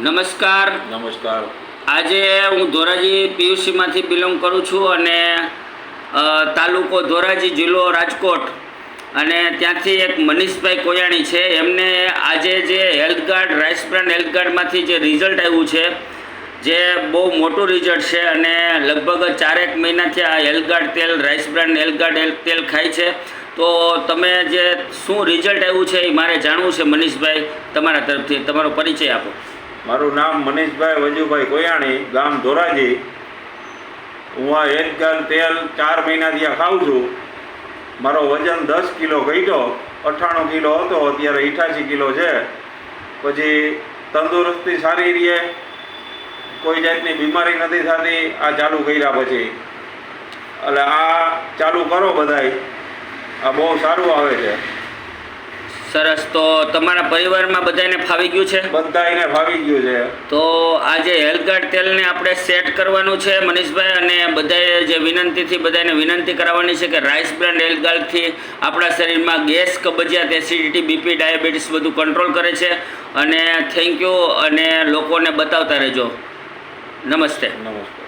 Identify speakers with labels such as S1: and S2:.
S1: નમસ્કાર.
S2: નમસ્કાર.
S1: આજે હું ધોરાજી પીયુસીમાંથી બિલોંગ કરું છું અને તાલુકો ધોરાજી, જિલ્લો રાજકોટ, અને ત્યાંથી એક મનીષભાઈ કોયાણી છે. એમને આજે જે health card, rice brand health કાર્ડમાંથી જે રિઝલ્ટ આવ્યું છે, જે બહુ મોટું રિઝલ્ટ છે અને લગભગ 4 મહિનાથી આ હેલ્થ કાર્ડ તેલ, રાઈસ બ્રાન્ડ હેલ્થ કાર્ડ તેલ ખાય છે. તો તમે જે શું રિઝલ્ટ આવ્યું છે એ મારે જાણવું છે. મનીષભાઈ, તમારા તરફથી તમારો પરિચય આપો.
S2: મારું નામ મનીષભાઈ વજુભાઈ કોયાણી, ગામ ધોરાજી. હું આ હેલ્થ કાર્ડ તેલ 4 મહિનાથી આ ખાઉં છું. મારો વજન 10 કિલો ઘટ્યો, 98 કિલો હતો, અત્યારે 88 કિલો છે. પછી તંદુરસ્તી સારી રહે, કોઈ જાતની બીમારી નથી થતી આ ચાલુ કર્યા પછી. એટલે આ ચાલુ કરો બધાય, આ બહુ સારું આવે છે.
S1: સરસ. તો તમારા પરિવારમાં બધાને ફાવી ગયું છે?
S2: બધાને ફાવી ગયું છે.
S1: તો આ જે હેલ્થ કાર્ડ તેલને આપણે સેટ કરવાનું છે મનીષભાઈ, અને બધાએ જે વિનંતીથી બધાને વિનંતી કરાવવાની છે કે રાઈસ બ્રાન્ડ હેલ્થ કાર્ડથી આપણા શરીરમાં ગેસ, કબજિયાત, એસિડિટી, બીપી, ડાયાબિટીસ બધું કંટ્રોલ કરે છે. અને થેન્ક યુ, અને લોકોને બતાવતા રહેજો. નમસ્તે.
S2: નમસ્તે.